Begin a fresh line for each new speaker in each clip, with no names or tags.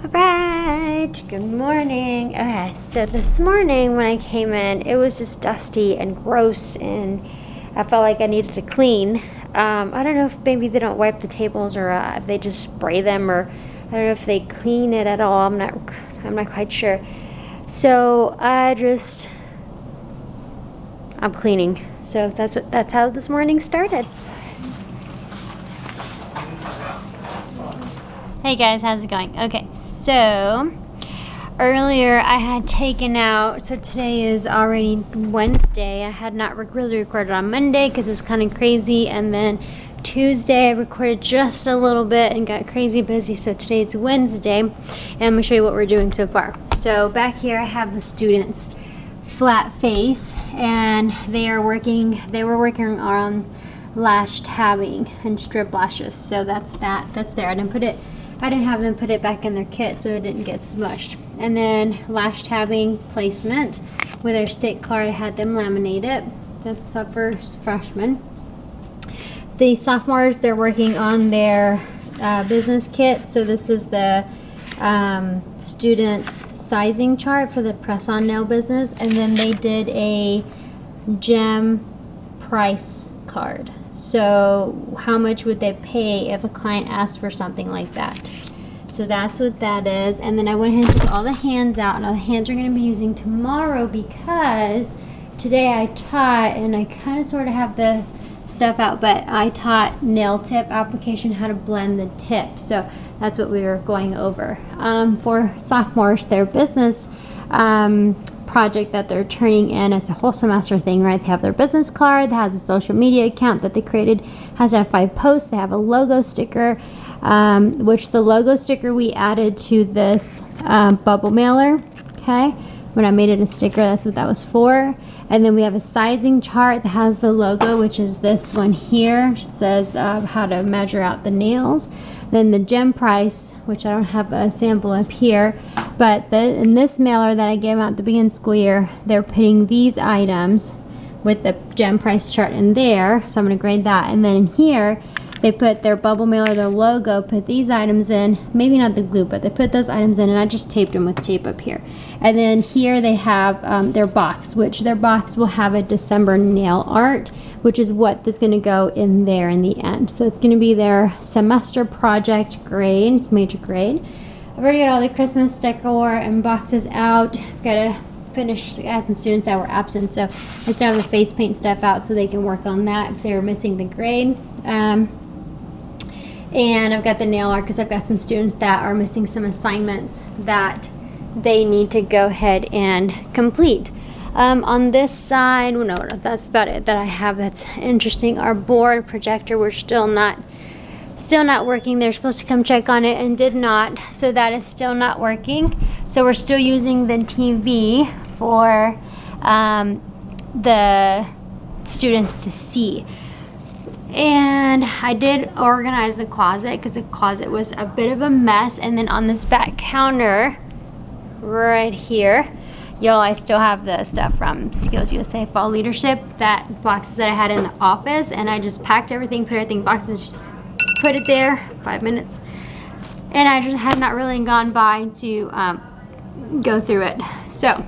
Alright, good morning. Okay, so this morning when I came in, it was just dusty and gross and I felt like I needed to clean. I don't know if maybe they don't wipe the tables or if they just spray them, or I don't know if they clean it at all. I'm not quite sure. So I'm cleaning. So that's how this morning started. Hey guys, how's it going? Okay, so earlier I had taken out, so today is already Wednesday. I had not really recorded on Monday because it was kind of crazy, and then Tuesday I recorded just a little bit and got crazy busy, so today's Wednesday, and I'm going to show you what we're doing so far. So back here I have the students' flat face, and they were working on lash tabbing and strip lashes, so that's there. I didn't have them put it back in their kit so it didn't get smushed. And then lash tabbing placement with their stick card. I had them laminate it. That's up for freshmen. The sophomores, they're working on their business kit. So this is the student's sizing chart for the press-on nail business. And then they did a gem price card. So how much would they pay if a client asked for something like that? So that's what that is. And then I went ahead and took all the hands out. Now the hands we're going to be using tomorrow because today I taught, and I kind of sort of have the stuff out, but I taught nail tip application, how to blend the tip. So that's what we were going over. For sophomores, their business project that they're turning in, it's a whole semester thing, right? They have their business card that has a social media account that they created, has to have 5 posts. They have a logo sticker, which the logo sticker we added to this bubble mailer. Okay, when I made it a sticker, that's what that was for. And then we have a sizing chart that has the logo, which is this one here. It says how to measure out the nails. Then the gem price, which I don't have a sample up here, but in this mailer that I gave out at the beginning of the school year, they're putting these items with the gem price chart in there, so I'm going to grade that. And then in here, they put their bubble mailer, their logo, put these items in, maybe not the glue, but they put those items in, and I just taped them with tape up here. And then here they have their box, which their box will have a December nail art, which is what is going to go in there in the end. So it's going to be their semester project grade, it's major grade. I've already got all the Christmas decor and boxes out. Got to finish, I had some students that were absent, so I still have the face paint stuff out so they can work on that if they were missing the grade. And I've got the nail art because I've got some students that are missing some assignments that they need to go ahead and complete. On this side, well, no, that's about it that I have that's interesting. Our board projector, we're still not working. They're supposed to come check on it and did not, so that is still not working. So we're still using the TV for the students to see. And I did organize the closet because the closet was a bit of a mess. And then on this back counter right here, I still have the stuff from Skills USA Fall Leadership, that boxes that I had in the office, and I just packed everything, put everything in boxes, just put it there, 5 minutes. And I just have not really gone by to go through it. So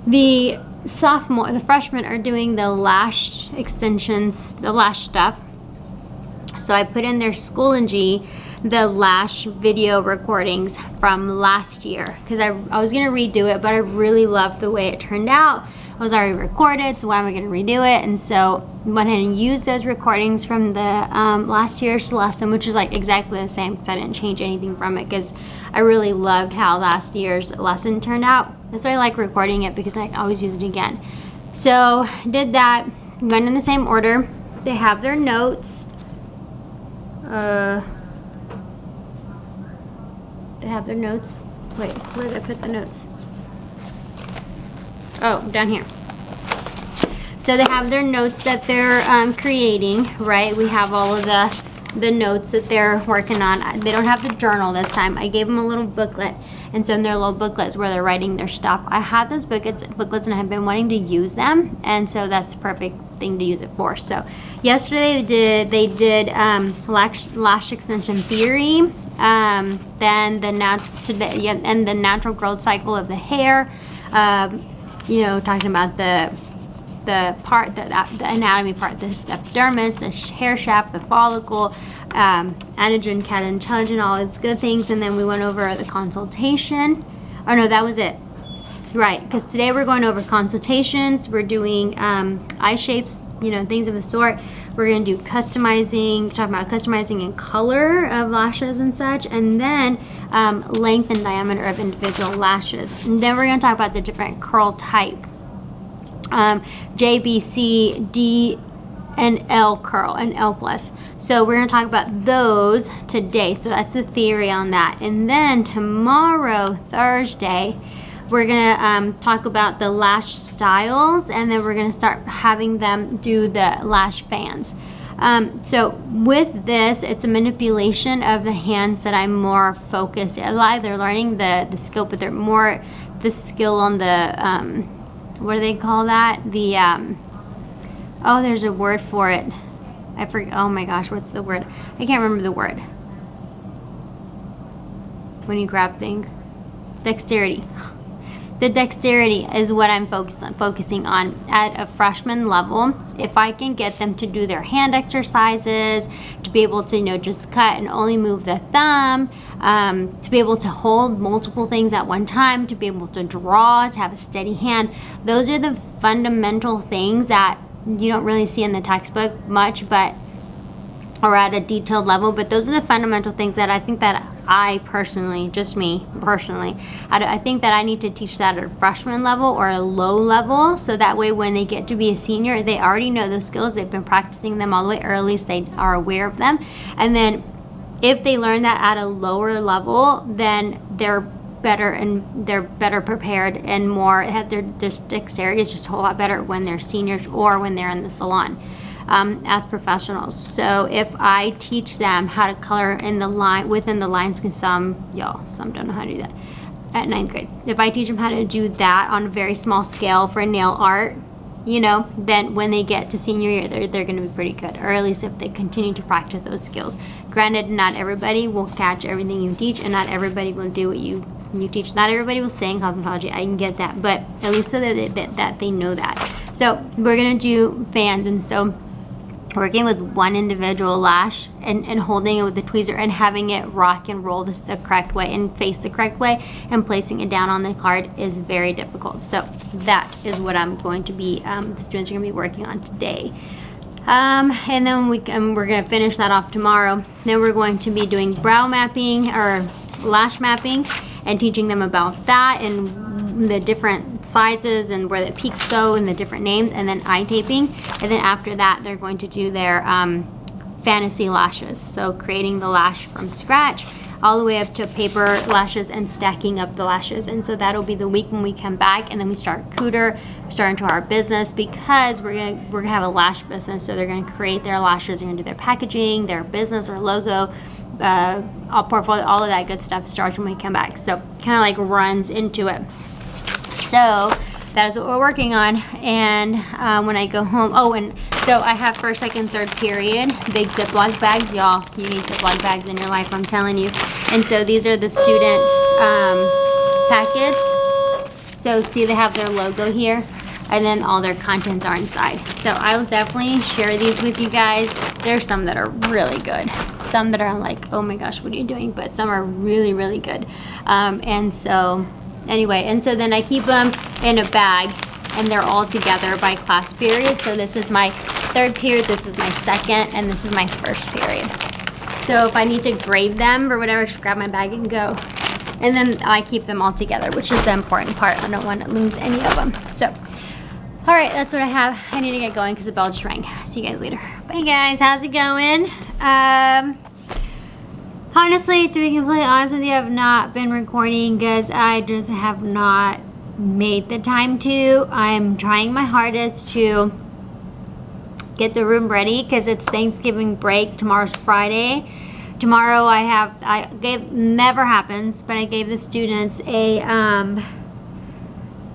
the freshmen are doing the lash extensions, the lash stuff. So I put in their Schoology the lash video recordings from last year because I was going to redo it, but I really loved the way it turned out. It was already recorded, so why am I going to redo it? And so I went ahead and used those recordings from the last year's lesson, which is like exactly the same because I didn't change anything from it because I really loved how last year's lesson turned out. That's why I like recording it, because I can always use it again. So did that, went in the same order. They have their notes. They have their notes. Wait, where did I put the notes? Oh, down here. So they have their notes that they're creating, right? We have all of the notes that they're working on. They don't have the journal this time. I gave them a little booklet, and so in their little booklets where they're writing their stuff, I had those booklets and I have been wanting to use them, and so that's the perfect thing to use it for. So yesterday they did lash extension theory then the natural growth cycle of the hair. You know, talking about the anatomy part, the epidermis, the hair shaft, the follicle, anagen, catechin, all these good things. And then we went over the consultation. Oh no, that was it. Right, because today we're going over consultations. We're doing eye shapes, you know, things of the sort. We're going to do customizing, talk about customizing and color of lashes and such, and then length and diameter of individual lashes. And then we're going to talk about the different curl type. J, B, C, D, and L curl, and L plus. So we're going to talk about those today. So that's the theory on that. And then tomorrow, Thursday, we're going to talk about the lash styles, and then we're going to start having them do the lash fans. So with this, it's a manipulation of the hands that I'm more focused. A lot they're learning the skill, but they're more the skill on the what do they call that? The oh, there's a word for it. I forget. Oh my gosh, what's the word? I can't remember the word. When you grab things, dexterity. The dexterity is what I'm focusing on at a freshman level. If I can get them to do their hand exercises, to be able to, you know, just cut and only move the thumb, to be able to hold multiple things at one time, to be able to draw, to have a steady hand. Those are the fundamental things that you don't really see in the textbook much, but or at a detailed level, but those are the fundamental things that I think that I personally, just me personally, I think that I need to teach that at a freshman level or a low level, so that way when they get to be a senior, they already know those skills, they've been practicing them all the way, or at least they are aware of them. And then if they learn that at a lower level, then they're better prepared and more, their dexterity is just a whole lot better when they're seniors or when they're in the salon. As professionals. So if I teach them how to color in the line, within the lines, because some don't know how to do that at 9th grade. If I teach them how to do that on a very small scale for nail art, you know, then when they get to senior year, they're going to be pretty good, or at least if they continue to practice those skills. Granted, not everybody will catch everything you teach, and not everybody will do what you teach. Not everybody will sing cosmetology. I can get that, but at least so that they know that. So we're going to do fans, and so working with one individual lash and holding it with the tweezer and having it rock and roll the correct way and face the correct way and placing it down on the card is very difficult. So that is what I'm going to be, the students are going to be working on today. And then we're going to finish that off tomorrow. Then we're going to be doing brow mapping or lash mapping and teaching them about that and the different sizes and where the peaks go and the different names, and then eye taping. And then after that, they're going to do their fantasy lashes. So creating the lash from scratch all the way up to paper lashes and stacking up the lashes. And so that'll be the week when we come back, and then we start Cooter, start into our business, because we're gonna have a lash business. So they're gonna create their lashes, they're gonna do their packaging, their business or logo, all portfolio, all of that good stuff starts when we come back. So kind of like runs into it. So that is what we're working on. And when I go home, oh, and so I have first, second, third period, big Ziploc bags. Y'all, you need Ziploc bags in your life, I'm telling you. And so these are the student packets. So see, they have their logo here, and then all their contents are inside. So I will definitely share these with you guys. There's some that are really good. Some that are like, oh my gosh, what are you doing? But some are really, really good. And so anyway, and so then I keep them in a bag, and they're all together by class period. So this is my third period, this is my second, and this is my first period. So if I need to grade them or whatever, just grab my bag and go. And then I keep them all together, which is the important part. I don't want to lose any of them. So, all right, that's what I have. I need to get going because the bell just rang. See you guys later. Bye guys, how's it going? Honestly, to be completely honest with you, I've not been recording because I just have not made the time to. I'm trying my hardest to get the room ready because it's Thanksgiving break. Tomorrow's Friday. Tomorrow never happens, but I gave the students a, I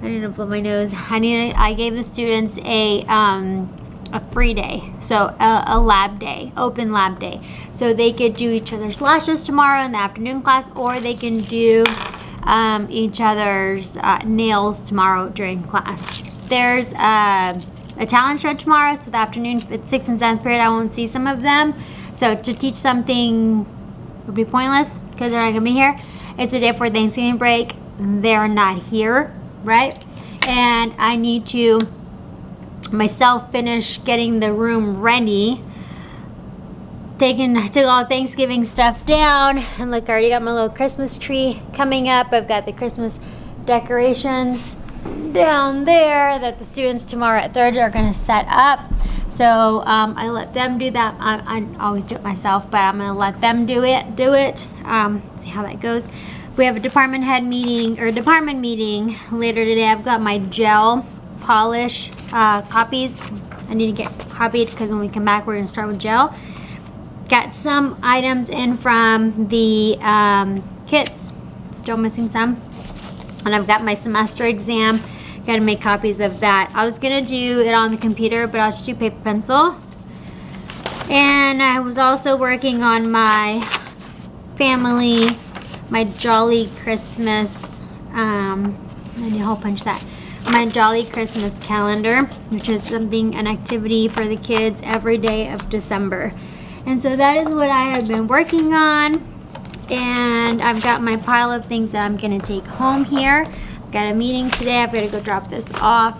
didn't blow my nose. I gave the students a a free day, so a lab day, open lab day. So they could do each other's lashes tomorrow in the afternoon class, or they can do each other's nails tomorrow during class. There's a talent show tomorrow, so the afternoon, 6th and 7th period, I won't see some of them. So to teach something would be pointless because they're not gonna be here. It's the day before Thanksgiving break. They're not here, right? And I need to myself finish getting the room ready. Took all Thanksgiving stuff down, and look, I already got my little Christmas tree coming up. I've got the Christmas decorations down there that the students tomorrow at 3rd are going to set up. So I let them do that. I always do it myself, but I'm going to let them do it. See how that goes. We have a department head meeting, or department meeting later today. I've got my gel polish copies. I need to get copied because when we come back, we're going to start with gel. Got some items in from the kits. Still missing some. And I've got my semester exam. Got to make copies of that. I was going to do it on the computer, but I'll just do paper pencil. And I was also working on my family, my Jolly Christmas, I need to hole punch that. My Jolly Christmas calendar, which is something, an activity for the kids every day of December. And so that is what I have been working on. And I've got my pile of things that I'm gonna take home here. I've got a meeting today. I've got to go drop this off.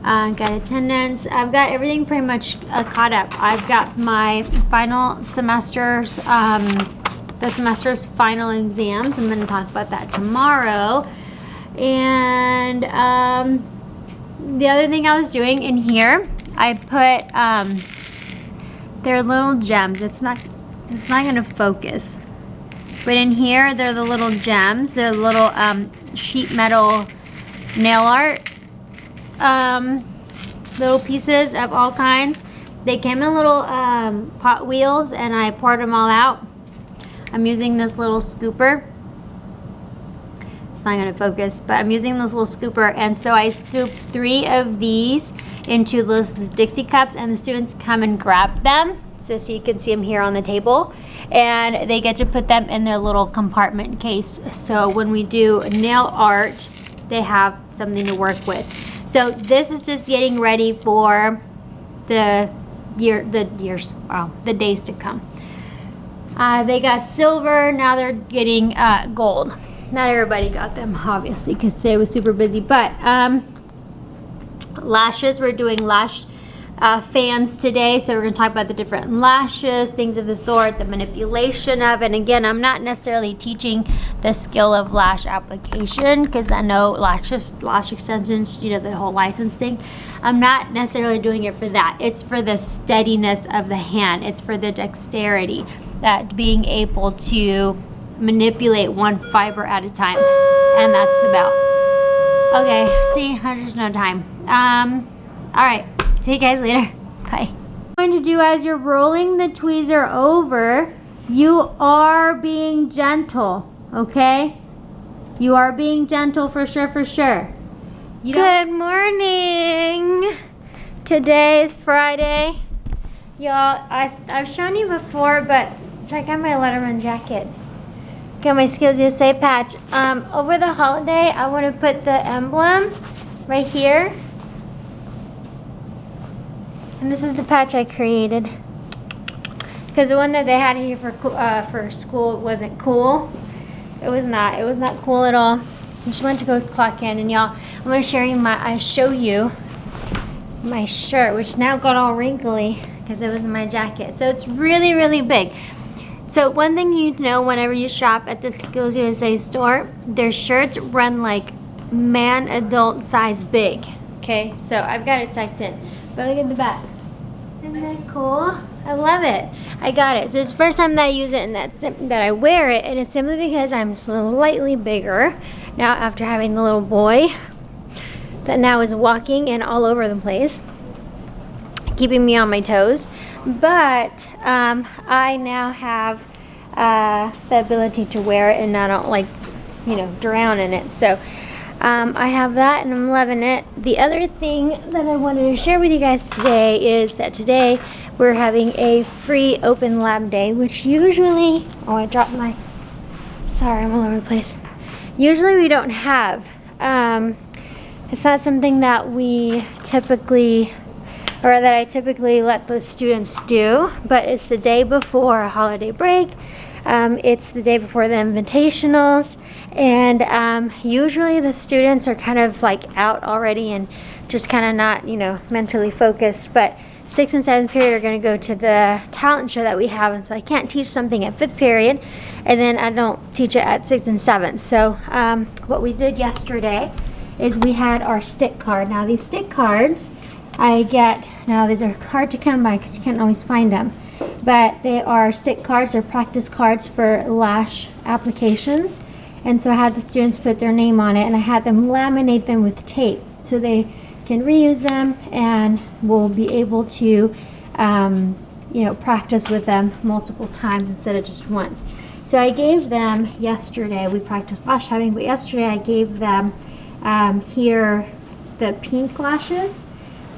Got attendance. I've got everything pretty much caught up. I've got my final semester's, the semester's final exams. I'm gonna talk about that tomorrow. And the other thing I was doing in here, I put they're little gems. It's not gonna focus. But in here, they're the little gems. They're little sheet metal nail art little pieces of all kinds. They came in little pot wheels, and I poured them all out. I'm using this little scooper. It's not gonna focus, but I'm using this little scooper, and so I scooped 3 of these into those Dixie cups, and the students come and grab them. So you can see them here on the table, and they get to put them in their little compartment case. So when we do nail art, they have something to work with. So this is just getting ready for the days to come. They got silver, now they're getting gold. Not everybody got them, obviously, because today was super busy, but lashes, we're doing lash fans today, so we're going to talk about the different lashes, things of the sort, the manipulation of, and again, I'm not necessarily teaching the skill of lash application, because I know lash extensions, you know, the whole license thing. I'm not necessarily doing it for that. It's for the steadiness of the hand. It's for the dexterity, that being able to manipulate one fiber at a time, and that's the bell. Okay, see, there's no time. All right. See you guys later. Bye. What I'm going to do as you're rolling the tweezer over, you are being gentle, okay? You are being gentle for sure, for sure. Good morning. Today is Friday. Y'all, I've shown you before, but check out my Letterman jacket. Got my Skills USA patch. Over the holiday, I want to put the emblem right here. And this is the patch I created, because the one that they had here for school wasn't cool. It was not cool at all. I just went to go clock in, and y'all, I'm gonna show you my shirt, which now got all wrinkly because it was in my jacket. So it's really, really big. So one thing you know, whenever you shop at the Skills USA store, their shirts run like man adult size big. Okay, so I've got it tucked in. But look at the back. Isn't that cool? I love it. I got it. So it's the first time that I use it and that I wear it, and it's simply because I'm slightly bigger now after having the little boy that now is walking and all over the place, keeping me on my toes. But I now have the ability to wear it, and I don't, like, you know, drown in it. So I have that and I'm loving it. The other thing that I wanted to share with you guys today is that today we're having a free open lab day, which usually, oh, I dropped my, sorry, I'm all over the place. Usually we don't have. It's not something that we typically, or that I typically let the students do, but it's the day before a holiday break. It's the day before the invitationals, and usually the students are kind of like out already and just kind of not, you know, mentally focused, but 6th and 7th period are going to go to the talent show that we have, and so I can't teach something at 5th period, and then I don't teach it at 6th and 7th. So what we did yesterday is we had our stick card. Now these stick cards I get, now these are hard to come by because you can't always find them, but they are stick cards or practice cards for lash applications. And so I had the students put their name on it, and I had them laminate them with tape so they can reuse them, and we'll be able to you know, practice with them multiple times instead of just once. So I gave them yesterday, we practiced lash tying, but yesterday I gave them here the pink lashes,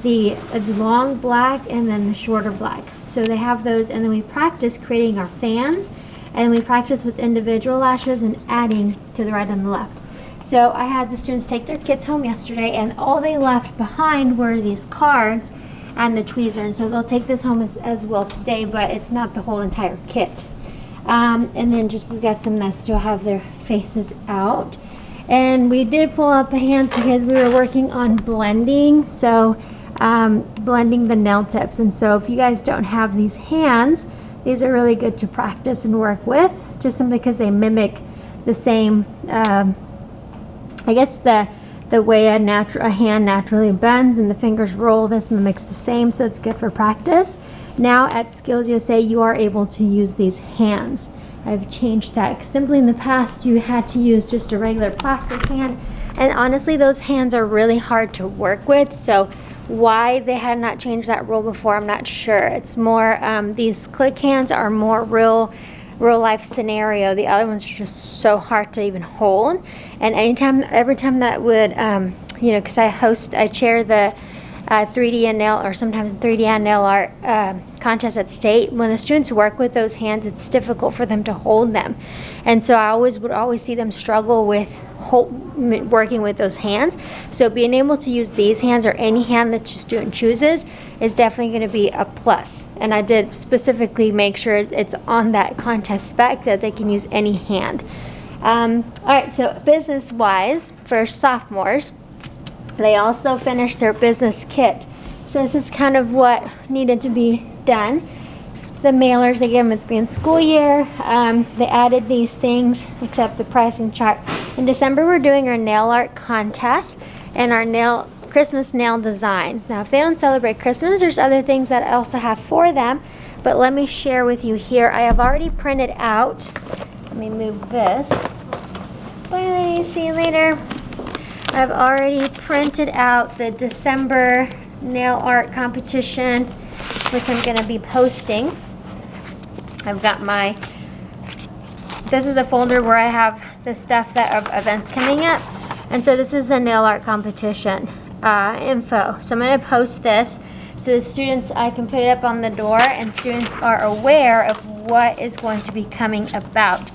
the long black, and then the shorter black. So they have those, and then we practice creating our fans, and we practice with individual lashes and adding to the right and the left. So I had the students take their kits home yesterday, and all they left behind were these cards and the tweezer. And so they'll take this home as well today, but it's not the whole entire kit. And then just we got some that still have their faces out. And we did pull out the hands because we were working on blending. So blending the nail tips, and so if you guys don't have these hands, these are really good to practice and work with, just simply because they mimic the same, I guess the way a hand naturally bends and the fingers roll. This mimics the same, so it's good for practice. Now at Skills USA you are able to use these hands. I've changed that. Simply in the past you had to use just a regular plastic hand, and honestly those hands are really hard to work with, so why they had not changed that rule before, I'm not sure. It's more, these click hands are more real life scenario. The other ones are just so hard to even hold. And every time that would, you know, because I chair the 3D and nail, or sometimes 3D and nail art contest at state. When the students work with those hands, it's difficult for them to hold them, and so I would always see them struggle with working with those hands. So being able to use these hands, or any hand that your student chooses, is definitely going to be a plus. And I did specifically make sure it's on that contest spec that they can use any hand. Alright, so business wise, for sophomores, they also finished their business kit. So this is kind of what needed to be done. The mailers, again, with being school year, they added these things, except the pricing chart. In December we're doing our nail art contest and our Christmas nail designs. Now if they don't celebrate Christmas, there's other things that I also have for them, but let me share with you here. I have already printed out, let me move this. Bye ladies, see you later. I've already printed out the December nail art competition, which I'm going to be posting. I've got this is a folder where I have the stuff that of events coming up, and so this is the nail art competition info. So I'm going to post this so the students, I can put it up on the door and students are aware of what is going to be coming about.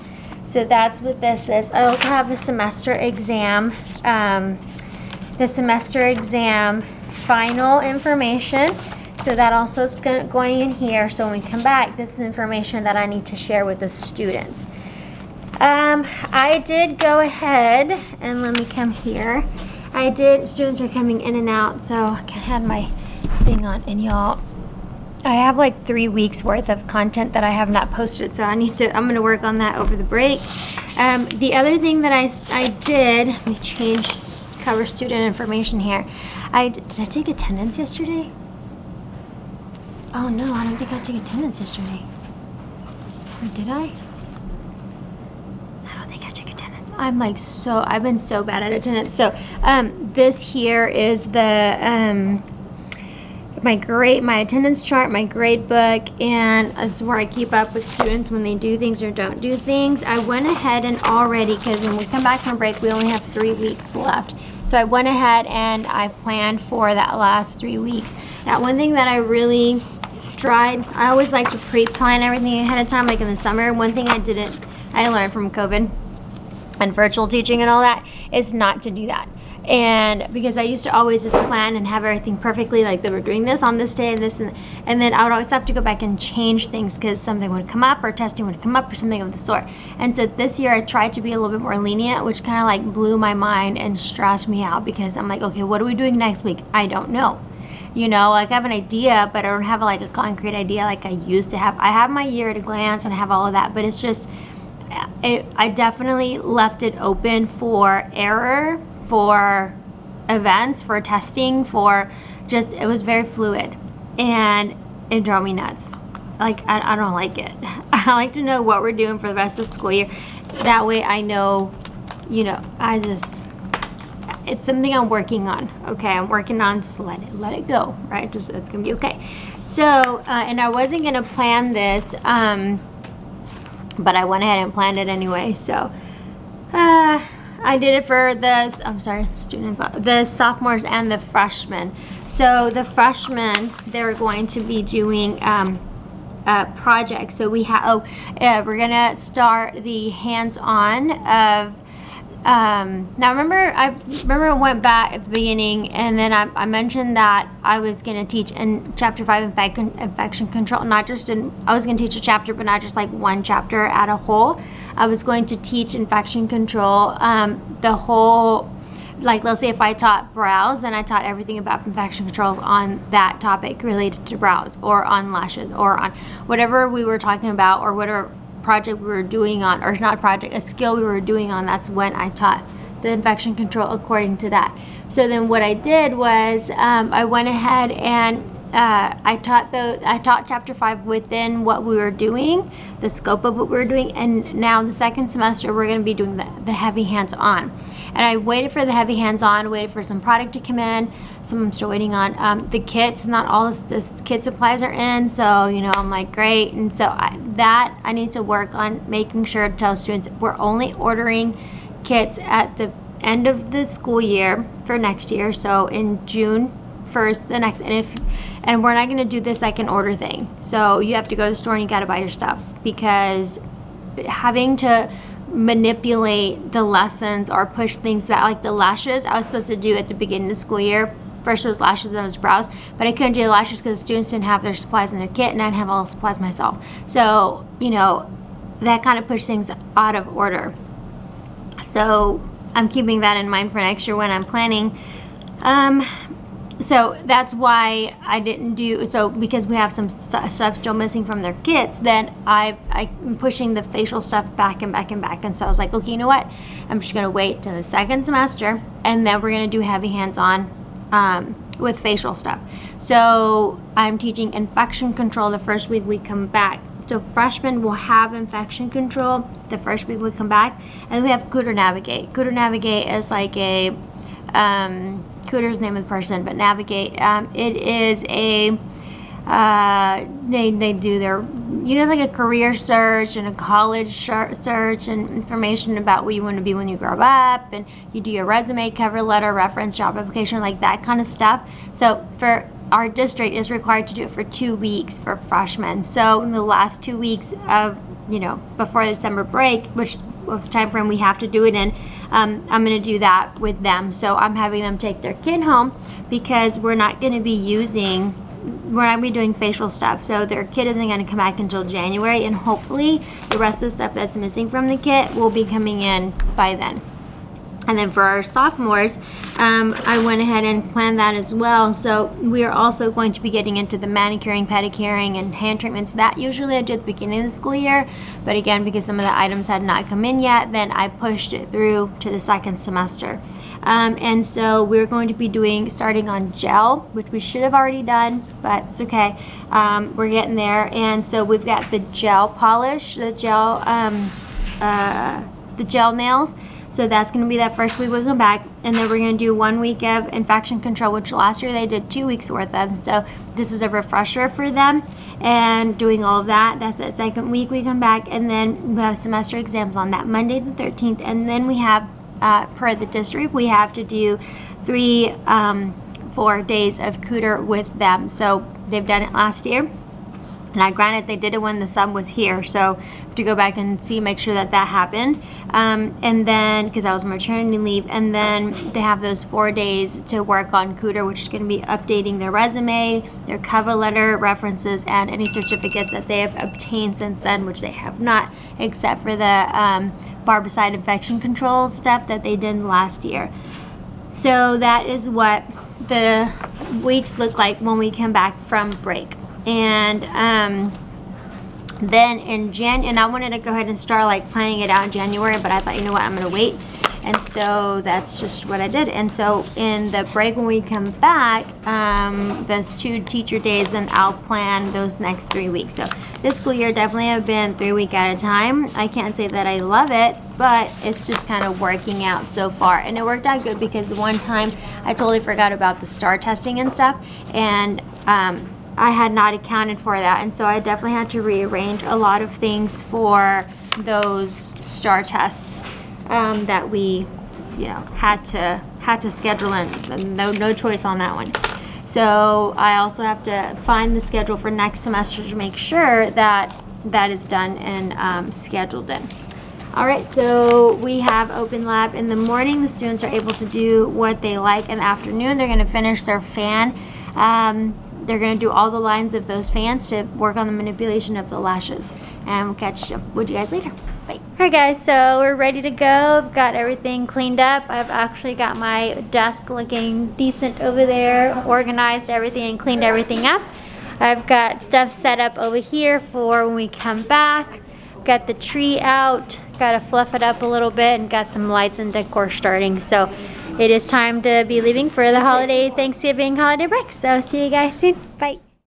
So that's what this is. I also have the semester exam final information. So that also is going in here. So when we come back, this is information that I need to share with the students. I did go ahead and let me come here. Students are coming in and out, so I had my thing on, and y'all, I have like 3 weeks worth of content that I have not posted, so I'm gonna work on that over the break. The other thing that I did, let me change cover student information here. Did I take attendance yesterday? Oh no, I don't think I took attendance yesterday. Or did I? I don't think I took attendance. I've been so bad at attendance. So this here is the my attendance chart, my grade book, and that's where I keep up with students when they do things or don't do things. I went ahead and already, because when we come back from break, we only have 3 weeks left. So I went ahead and I planned for that last 3 weeks. Now, one thing that I really tried, I always like to pre-plan everything ahead of time, like in the summer. One thing I learned from COVID and virtual teaching and all that, is not to do that. And because I used to always just plan and have everything perfectly, like they were doing this on this day and this, and then I would always have to go back and change things because something would come up or testing would come up or something of the sort. And so this year I tried to be a little bit more lenient, which kind of like blew my mind and stressed me out, because I'm like, okay, what are we doing next week? I don't know. You know, like I have an idea, but I don't have like a concrete idea like I used to have. I have my year at a glance and I have all of that, but it's just, I definitely left it open for error, for events, for testing, for just, it was very fluid, and it drove me nuts. Like, I don't like it. I like to know what we're doing for the rest of the school year. That way I know, you know, it's something I'm working on. Okay, I'm working on, just let it go, right? Just, it's gonna be okay. So, and I wasn't gonna plan this, but I went ahead and planned it anyway. So, I did it for the sophomores and the freshmen. So the freshmen, they're going to be doing projects. So we have, we're gonna start the hands-on of, now I remember I went back at the beginning, and then I mentioned that I was going to teach in chapter 5 infection control, I was going to teach a chapter, but not just like one chapter at a whole. I was going to teach infection control, the whole, like let's say if I taught brows, then I taught everything about infection controls on that topic related to brows, or on lashes, or on whatever we were talking about, or whatever project we were doing on, or not project, a skill we were doing on. That's when I taught the infection control according to that. So then what I did was I went ahead and I taught chapter 5 within what we were doing, the scope of what we were doing, and now the second semester we're going to be doing the heavy hands-on. And I waited for the heavy hands-on, waited for some product to come in. Some I'm still waiting on. The kits, not all the kit supplies are in, so you know, I'm like, great. And so I need to work on making sure to tell students we're only ordering kits at the end of the school year for next year, so in June 1st, the next, and we're not going to do the second order thing. So you have to go to the store and you got to buy your stuff, because having to manipulate the lessons or push things back, like the lashes I was supposed to do at the beginning of the school year. First it was lashes, then it was brows, but I couldn't do the lashes because the students didn't have their supplies in their kit, and I didn't have all the supplies myself. So, you know, that kind of pushed things out of order. So I'm keeping that in mind for next year when I'm planning. So that's why I didn't do, so because we have some stuff still missing from their kits, then I'm pushing the facial stuff back and back and back. And so I was like, okay, you know what? I'm just gonna wait till the second semester, and then we're gonna do heavy hands-on with facial stuff. So I'm teaching infection control the first week we come back. So freshmen will have infection control the first week we come back, and we have Cooter Navigate. Cooter Navigate is like a, Cooter's the name of the person, but Navigate, it is a, they do their, you know, like a career search and a college search and information about what you want to be when you grow up, and you do your resume, cover letter, reference, job application, like that kind of stuff. So for our district is required to do it for 2 weeks for freshmen. So in the last 2 weeks of, you know, before the December break, which of the time frame we have to do it in, I'm going to do that with them. So I'm having them take their kit home, because we're not going to be doing facial stuff. So their kit isn't going to come back until January, and hopefully the rest of the stuff that's missing from the kit will be coming in by then. And then for our sophomores, I went ahead and planned that as well. So we are also going to be getting into the manicuring, pedicuring, and hand treatments. That usually I do at the beginning of the school year, but again, because some of the items had not come in yet, then I pushed it through to the second semester. And so we're going to be starting on gel, which we should have already done, but it's okay. We're getting there. And so we've got the gel polish, the gel nails. So that's going to be that first week we come back, and then we're going to do 1 week of infection control, which last year they did 2 weeks worth of. So this is a refresher for them, and doing all of that. That's the second week we come back, and then we have semester exams on that Monday the 13th, and then we have per the district we have to do 4 days of cooter with them. So they've done it last year. Now, granted, they did it when the sun was here, so I have to go back and see, make sure that happened. And then, because I was on maternity leave, and then they have those 4 days to work on Cooter, which is going to be updating their resume, their cover letter, references, and any certificates that they have obtained since then, which they have not, except for the barbicide infection control stuff that they did last year. So that is what the weeks look like when we come back from break. And then in and I wanted to go ahead and start like planning it out in January, but I thought, you know what, I'm gonna wait. And so that's just what I did. And so in the break when we come back, those 2 teacher days, then I'll plan those next 3 weeks. So this school year definitely have been 3 weeks at a time. I can't say that I love it, but it's just kind of working out so far. And it worked out good because one time I totally forgot about the STAR testing and stuff, and I had not accounted for that, and so I definitely had to rearrange a lot of things for those STAR tests that we, had to schedule in. No choice on that one. So I also have to find the schedule for next semester to make sure that is done and scheduled in. All right, so we have open lab in the morning. The students are able to do what they like. In the afternoon, they're going to finish their fan. They're going to do all the lines of those fans to work on the manipulation of the lashes. And we'll catch up with you guys later. Bye. Alright guys, so we're ready to go. I've got everything cleaned up. I've actually got my desk looking decent over there, organized everything and cleaned everything up. I've got stuff set up over here for when we come back. Got the tree out, got to fluff it up a little bit, and got some lights and decor starting. So it is time to be leaving for the Thanksgiving holiday break. So see you guys soon. Bye.